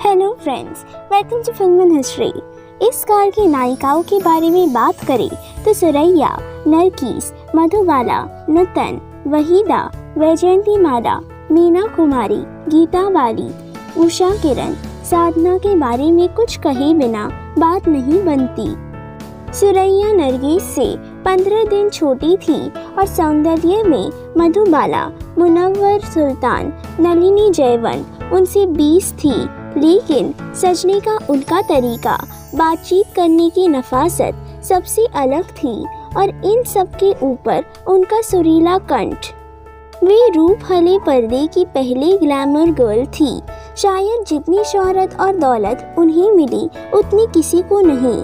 Hello friends, welcome to film in history. इस कार की नायिकाओं के बारे में बात करें तो सुरैया, नरगिस, मधुबाला, नूतन, वहीदा, वैजयंतीमाला, मीना कुमारी, गीता बाली, उषा किरण, साधना के बारे में कुछ कहे बिना बात नहीं बनती। सुरैया नरगिस से 15 दिन छोटी थी और सौंदर्य में मधुबाला, मुनव्वर सुल्तान, नलिनी जयवंत उनसे 20 थी, लेकिन सजने का उनका तरीका, बातचीत करने की नफासत सबसे अलग थी और इन सब के ऊपर उनका सुरीला कंठ। वे रूप हले पर्दे की पहले ग्लैमर गर्ल थी। शायद जितनी शोहरत और दौलत उन्हें मिली उतनी किसी को नहीं।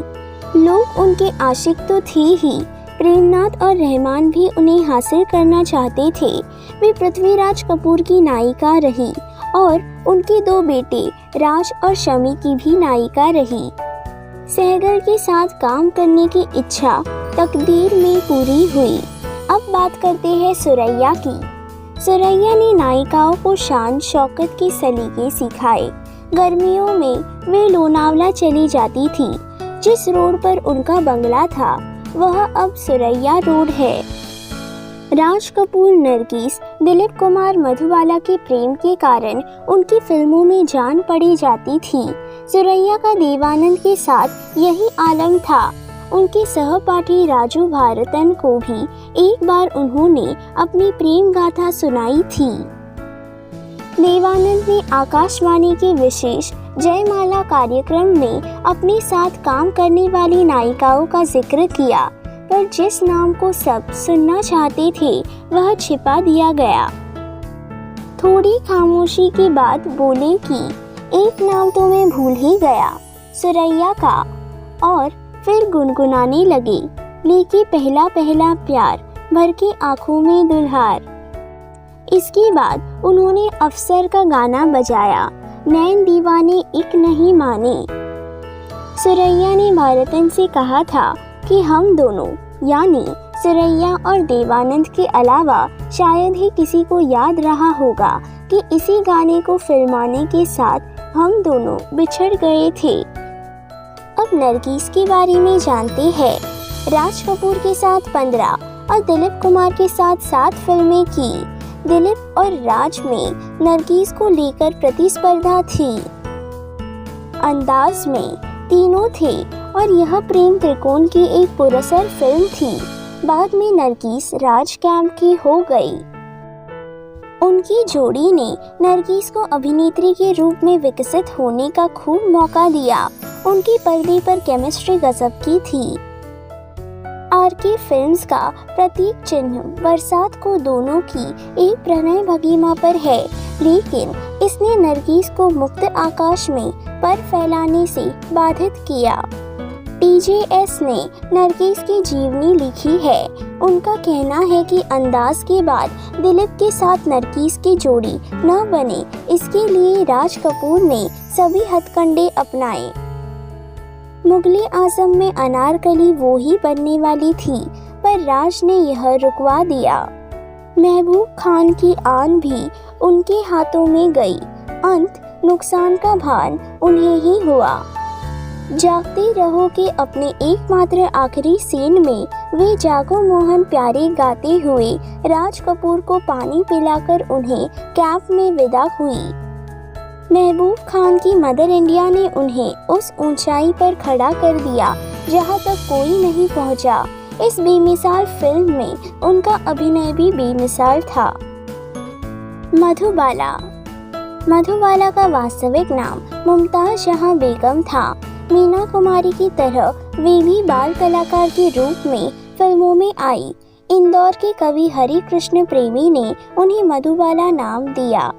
लोग उनके आशिक तो थे ही, प्रेमनाथ और रहमान भी उन्हें हासिल करना चाहते थे। वे पृथ्वीराज कपूर की नायिका रही और उनके 2 बेटे राज और शमी की भी नायिका रही। सहगल के साथ काम करने की इच्छा तकदीर में पूरी हुई। अब बात करते हैं सुरैया की। सुरैया ने नायिकाओं को शान शौकत के सलीके सिखाए। गर्मियों में वे लोनावला चली जाती थी। जिस रोड पर उनका बंगला था वह अब सुरैया रोड है। राज कपूर, नरगिस, दिलीप कुमार, मधुबाला के प्रेम के कारण उनकी फिल्मों में जान पड़ी जाती थी। सुरैया का देवानंद के साथ यही आलम था। उनके सहपाठी राजू भारतन को भी एक बार उन्होंने अपनी प्रेम गाथा सुनाई थी। देवानंद ने आकाशवाणी के विशेष जयमाला कार्यक्रम में अपने साथ काम करने वाली नायिकाओं का जिक्र किया, पर जिस नाम को सब सुनना चाहते थे वह छिपा दिया गया। थोड़ी खामोशी के बाद बोले कि एक नाम तो मैं भूल ही गया, सुरैया का, और फिर गुनगुनाने लगे, लेके पहला पहला प्यार, भर के आंखों में दुल्हार। इसके बाद उन्होंने अफसर का गाना बजाया, नैन दीवाने एक नहीं माने। सुरैया ने भारतन से कहा था कि हम दोनों यानी सुरैया और देवानंद के अलावा शायद ही किसी को याद रहा होगा कि इसी गाने को फिल्माने के साथ हम दोनों बिछड़ गए थे। अब नरगिस के बारे में जानते हैं। राज कपूर के साथ 15 और दिलीप कुमार के साथ 7 फिल्में की। दिलीप और राज में नरगिस को लेकर प्रतिस्पर्धा थी। अंदाज में तीनों थे और यह प्रेम त्रिकोण की एक पुरस्कार फिल्म थी। बाद में नरगिस राज कैंप की हो गई। उनकी जोड़ी ने नरगिस को अभिनेत्री के रूप में विकसित होने का खूब मौका दिया। उनकी पर्दे पर केमिस्ट्री गजब की थी। आरके फिल्म्स का प्रतीक चिन्ह बरसात को दोनों की एक प्रणय भंगिमा पर है, लेकिन इसने नरगिस को मुक्त आकाश में पर फैलाने से बाधित किया। TJS ने नरगिस की जीवनी लिखी है। उनका कहना है कि अंदाज के बाद दिलीप के साथ नरगिस की जोड़ी न बने, इसके लिए राज कपूर ने सभी हथकंडे अपनाए। मुगले आजम में अनारकली वो ही बनने वाली थी, पर राज ने यह रुकवा दिया। महबूब खान की आन भी उनके हाथों में गई। अंत नुकसान का भान उन्हें ही हुआ। जागते रहो के अपने एकमात्र आखिरी सीन में वे जागो मोहन प्यारे गाते हुए राज कपूर को पानी पिलाकर उन्हें कैंप में विदा हुई। महबूब खान की मदर इंडिया ने उन्हें उस ऊंचाई पर खड़ा कर दिया जहां तक कोई नहीं पहुंचा। इस बेमिसाल फिल्म में उनका अभिनय भी बेमिसाल था। मधुबाला का वास्तविक नाम मुमताज जहां बेगम था। मीना कुमारी की तरह वे भी बाल कलाकार के रूप में फिल्मों में आई। इंदौर के कवि हरि कृष्ण प्रेमी ने उन्हें मधुबाला नाम दिया।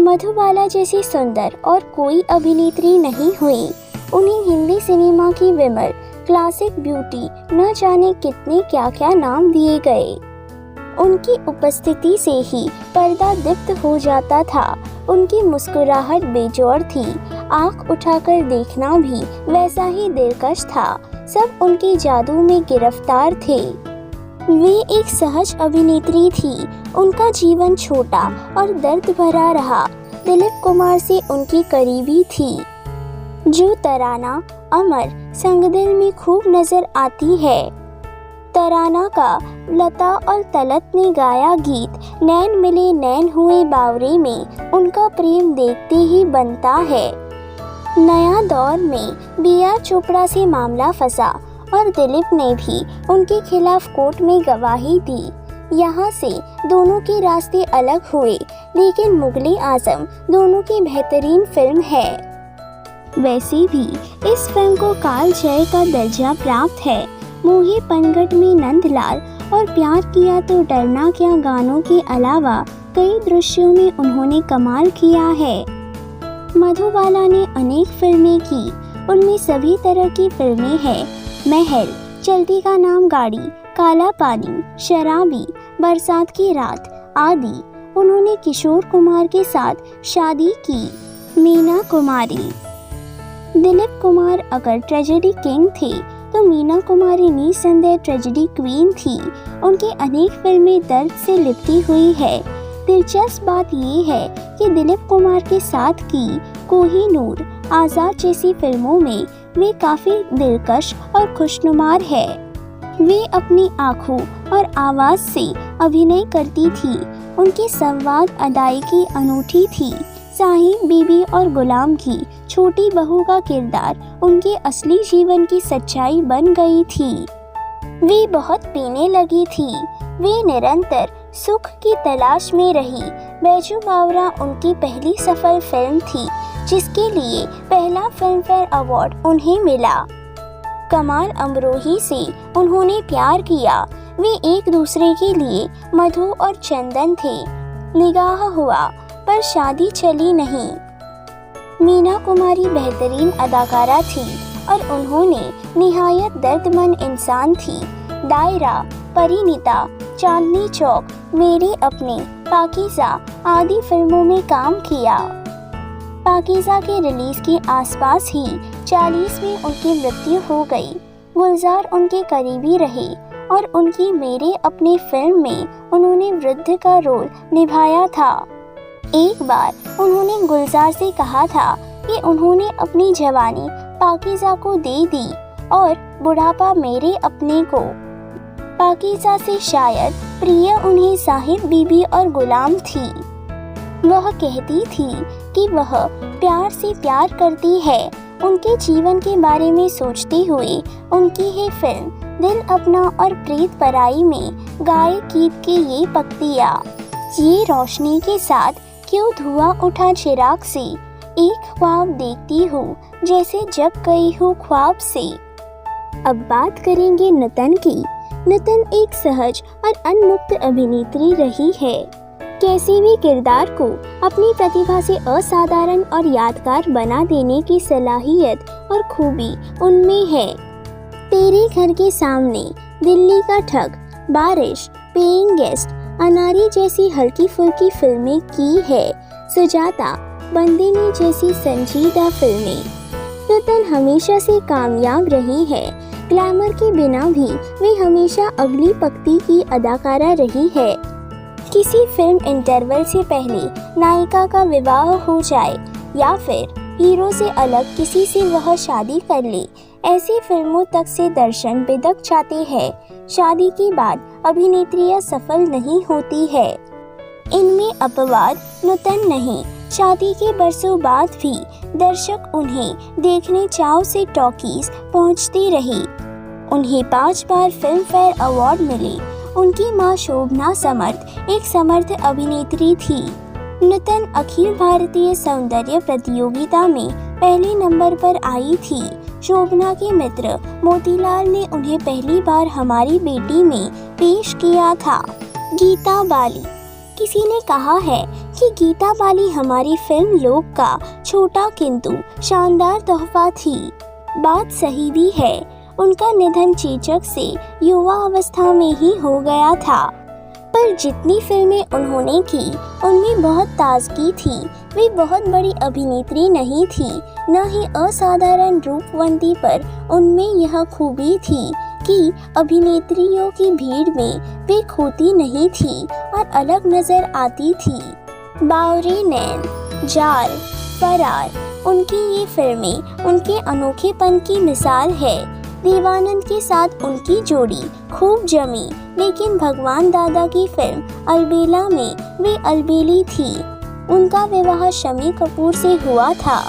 मधुबाला जैसी सुंदर और कोई अभिनेत्री नहीं हुई। उन्हें हिंदी सिनेमा की विमल, क्लासिक ब्यूटी, न जाने कितने क्या क्या नाम दिए गए। उनकी उपस्थिति से ही पर्दा दीप्त हो जाता था। उनकी मुस्कुराहट बेजोड़ थी। आंख उठाकर देखना भी वैसा ही दिलकश था। सब उनके जादू में गिरफ्तार थे। वे एक सहज अभिनेत्री थी। उनका जीवन छोटा और दर्द भरा रहा। दिलीप कुमार से उनकी करीबी थी। जो तराना अमर संग दिल में खूब नजर आती है। तराना का लता और तलत ने गाया गीत नैन मिले नैन हुए बावरे में उनका प्रेम देखते ही बनता है। नया दौर में B.R. चोपड़ा से मामला फंसा और दिलीप ने भी उनके खिलाफ कोर्ट में गवाही दी। यहाँ से दोनों के रास्ते अलग हुए, लेकिन मुगले आजम दोनों की बेहतरीन फिल्म है। वैसे भी इस फिल्म को काल जय का दर्जा प्राप्त है। मोहे पनघट में नंदलाल और प्यार किया तो डरना क्या गानों के अलावा कई दृश्यों में उन्होंने कमाल किया है। मधुबाला ने अनेक फिल्में की, उनमें सभी तरह की फिल्में हैं। महल, चलती का नाम गाड़ी, काला पानी, शराबी, बरसात की रात आदि। उन्होंने किशोर कुमार के साथ शादी की। मीना कुमारी। दिलीप कुमार अगर ट्रेजेडी किंग थे तो मीना कुमारी निसंदेह ट्रेजेडी क्वीन थी। उनकी अनेक फिल्में दर्द से लिपटी हुई है। दिलचस्प बात यह है कि दिलीप कुमार के साथ की कोहिनूर, आज़ाद जैसी फिल्मों में वे काफ़ी दिलकश और खुशनुमार है। वे अपनी आँखों और आवाज़ से अभिनय करती थी। उनकी संवाद अदायगी अनूठी थी। साहिब बीबी और गुलाम की छोटी बहू का किरदार उनके असली जीवन की सच्चाई बन गई थी। वे बहुत पीने लगी थी। वे निरंतर सुख की तलाश में रही। बैजू बावरा उनकी पहली सफल फिल्म थी, जिसके लिए पहला फिल्म फेयर अवार्ड उन्हें मिला। कमाल अमरोही से उन्होंने प्यार किया। वे एक दूसरे के लिए मधु और चंदन थे। निगाह हुआ पर शादी चली नहीं। मीना कुमारी बेहतरीन अदाकारा थी और उन्होंने निहायत दर्दमंद इंसान थी। दायरा, परिणीता, चांदनी चौक, मेरे अपने, पाकीज़ा आदि फिल्मों में काम किया। पाकीज़ा के रिलीज के आसपास ही 40 में उनकी मृत्यु हो गई। गुलजार उनके करीबी रहे और उनकी मेरे अपने फिल्म में उन्होंने वृद्ध का रोल निभाया था। एक बार उन्होंने गुलजार से कहा था कि उन्होंने अपनी जवानी पाकीज़ा को दे दी और बुढ़ापा मेरे अपने को। पाकीज़ा से शायद प्रिय उन्हें साहिब बीबी और गुलाम थी। वह कहती थी कि वह प्यार से प्यार करती है। उनके जीवन के बारे में सोचते हुए उनकी ही फिल्म दिल अपना और प्रीत पराई में गाए गीत के ये पक्तियाँ। ये रोशनी के साथ क्यों धुआं उठा चिराग से, एक ख्वाब देखती हूँ जैसे जब गई हूँ ख्वाब से। अब बात करेंगे नुतन की। नुतन एक सहज और उन्मुक्त अभिनेत्री रही है। कैसे भी किरदार को अपनी प्रतिभा से असाधारण और यादगार बना देने की सलाहियत और खूबी उनमें है। तेरे घर के सामने, दिल्ली का ठग, बारिश, पेइंग गेस्ट, अनारी जैसी हल्की फुल्की फिल्में की है। सुजाता, बंदिनी जैसी संजीदा फिल्में। नुतन हमेशा से कामयाब रही है। ग्लैमर के बिना भी वे हमेशा अगली पंक्ति की अदाकारा रही है। किसी फिल्म इंटरवल से पहले नायिका का विवाह हो जाए या फिर हीरो से अलग किसी से वह शादी कर ले, ऐसी फिल्मों तक से दर्शन बिदक जाते हैं। शादी के बाद अभिनेत्रियां सफल नहीं होती है। इनमें अपवाद नुतन नहीं। शादी के बरसों बाद भी दर्शक उन्हें देखने चाव से टॉकीज पहुंचती रही। उन्हें 5 बार फिल्म फेयर अवार्ड मिले। उनकी मां शोभना समर्थ एक समर्थ अभिनेत्री थी। नुतन अखिल भारतीय सौंदर्य प्रतियोगिता में पहले नंबर पर आई थी। शोभना के मित्र मोतीलाल ने उन्हें पहली बार हमारी बेटी में पेश किया था। गीता बाली। किसी ने कहा है कि गीता बाली हमारी फिल्म लोक का छोटा किंतु शानदार तोहफा थी। बात सही भी है। उनका निधन चेचक से युवा अवस्था में ही हो गया था, पर जितनी फिल्में उन्होंने की उनमें बहुत ताजगी थी। वे बहुत बड़ी अभिनेत्री नहीं थी, न ही असाधारण रूपवंती, पर उनमें यह खूबी थी कि अभिनेत्रियों की भीड़ में वे खोती नहीं थी और अलग नजर आती थी। बावरी नैन। जाल, फरार, उनकी ये फिल्में उनके अनोखेपन की मिसाल है। देवानंद के साथ उनकी जोड़ी खूब जमी, लेकिन भगवान दादा की फिल्म अलबेला में वे अलबेली थी। उनका विवाह शम्मी कपूर से हुआ था।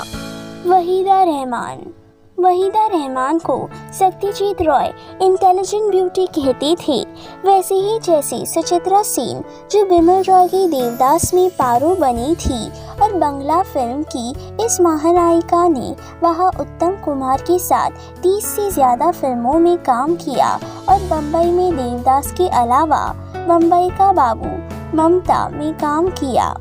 वहीदा रहमान को सत्यजीत रॉय इंटेलिजेंट ब्यूटी कहते थे, वैसे ही जैसे सुचित्रा सेन जो बिमल रॉय की देवदास में पारो बनी थी, और बंगला फिल्म की इस महानायिका ने वहाँ उत्तम कुमार के साथ 30 से ज़्यादा फिल्मों में काम किया और बम्बई में देवदास के अलावा बम्बई का बाबू, ममता में काम किया।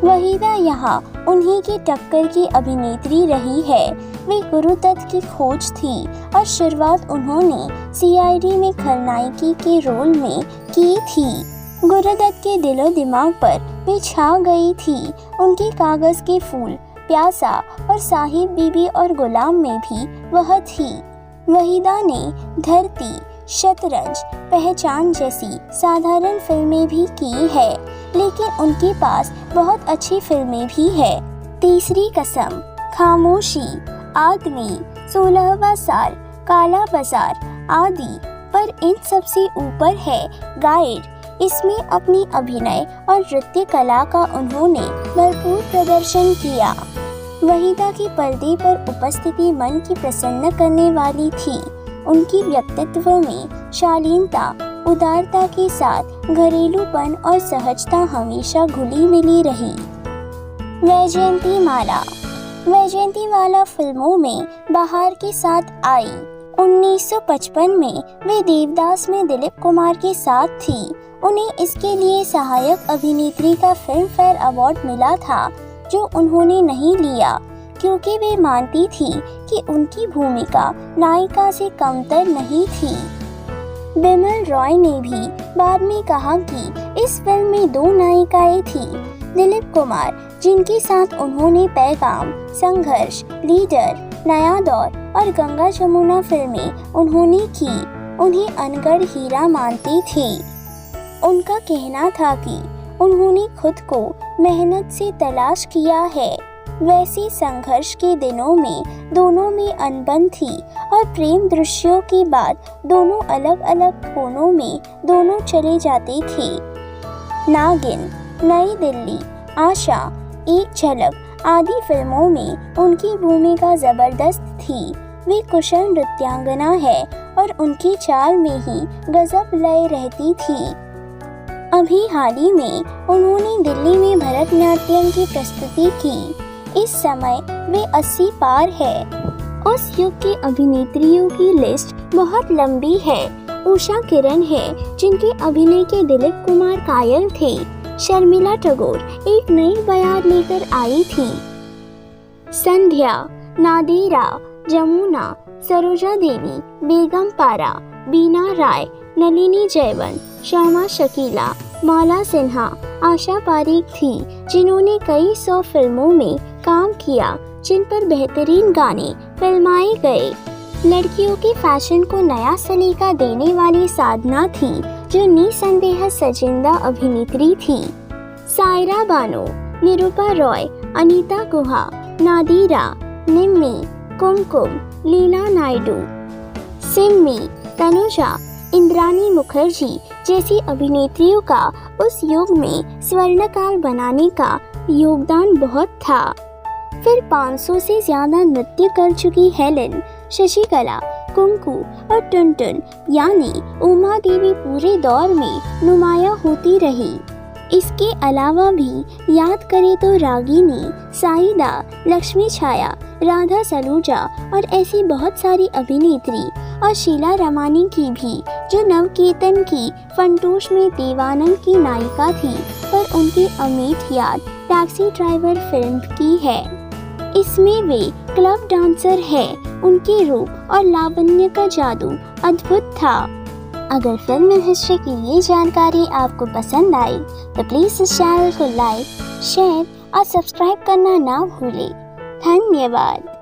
वहीदा यहाँ उन्हीं की टक्कर की अभिनेत्री रही है। वे गुरुदत्त की खोज थी और शुरुआत उन्होंने सीआईडी में खलनायिकी के रोल में की थी। गुरुदत्त के दिलो दिमाग पर वे छा गई थी। उनकी कागज के फूल, प्यासा और साहिब बीबी और गुलाम में भी वह थी। वहीदा ने धरती, शतरंज, पहचान जैसी साधारण फिल्में भी की है, लेकिन उनके पास बहुत अच्छी फिल्में भी है। तीसरी कसम, खामोशी, आदमी, 16वां साल, काला बाजार आदि, पर इन सबसे ऊपर है गाइड। इसमें अपनी अभिनय और नृत्य कला का उन्होंने भरपूर प्रदर्शन किया। वहीदा की पर्दे पर उपस्थिति मन की प्रसन्न करने वाली थी। उनकी व्यक्तित्व में शालीनता, उदारता के साथ घरेलूपन और सहजता हमेशा घुली मिली रही। वैजयंतीमाला फिल्मों में बहार के साथ आई। 1955 में वे देवदास में दिलीप कुमार के साथ थी। उन्हें इसके लिए सहायक अभिनेत्री का फिल्म फेयर अवार्ड मिला था, जो उन्होंने नहीं लिया क्योंकि वे मानती थी कि उनकी भूमिका नायिका से कमतर नहीं थी। बिमल रॉय ने भी बाद में कहा कि इस फिल्म में 2 नायिकाएं थी, दिलीप कुमार, जिनके साथ उन्होंने पैगाम, संघर्ष, लीडर, नया दौर और गंगा जमुना फिल्में उन्होंने की, उन्हें अनगढ़ हीरा मानती थी। उनका कहना था कि उन्होंने खुद को मेहनत से तलाश किया है। वैसे संघर्ष के दिनों में दोनों में अनबन थी और प्रेम दृश्यों के बाद दोनों अलग अलग कोनों में दोनों चले जाते थे। नागिन, नई दिल्ली, आशा, एक झलक आदि फिल्मों में उनकी भूमिका जबरदस्त थी। वे कुशल नृत्यांगना है और उनकी चाल में ही गजब लय रहती थी। अभी हाल ही में उन्होंने दिल्ली में भरतनाट्यम की प्रस्तुति की। इस समय वे 80 पार है। उस युग की अभिनेत्रियों की लिस्ट बहुत लंबी है। उषा किरण है, जिनके अभिनय के दिलीप कुमार कायल थे। शर्मिला टैगोर एक नई बयार लेकर आई थी। संध्या, नादिरा, जमुना, सरोजा देवी, बेगम पारा, बीना राय, नलिनी जयवंत, शर्मा शकीला, माला सिन्हा, आशा पारीक थी, जिन्होंने कई 100 फिल्मों में काम किया, जिन पर बेहतरीन गाने फिल्माए गए। लड़कियों के फैशन को नया सलीका देने वाली साधना थी, जो निसंदेह सजिंदा अभिनेत्री थी। सायरा बानो, निरूपा रॉय, अनीता गुहा, नादिरा, निम्मी, कुमकुम, लीला नायडू, सिम्मी, तनुजा, इंद्रानी मुखर्जी जैसी अभिनेत्रियों का उस युग में स्वर्णकाल बनाने का योगदान बहुत था। फिर 500 से ज्यादा नृत्य कर चुकी हेलेन, शशिकला, कुंकू और टुनटुन यानी उमा देवी पूरे दौर में नुमाया होती रही। इसके अलावा भी याद करें तो रागिनी, साइदा, लक्ष्मी छाया, राधा सलूजा और ऐसी बहुत सारी अभिनेत्री, और शीला रमानी की भी, जो नवकेतन की फंटूश में देवानंद की नायिका थी, पर उनकी अमिट याद टैक्सी ड्राइवर फिल्म की है। इसमें वे क्लब डांसर है। उनके रूप और लावण्य का जादू अद्भुत था। अगर फिल्म हिस्ट्री की ये जानकारी आपको पसंद आई तो प्लीज़ इस चैनल को लाइक, शेयर और सब्सक्राइब करना ना भूलें। धन्यवाद।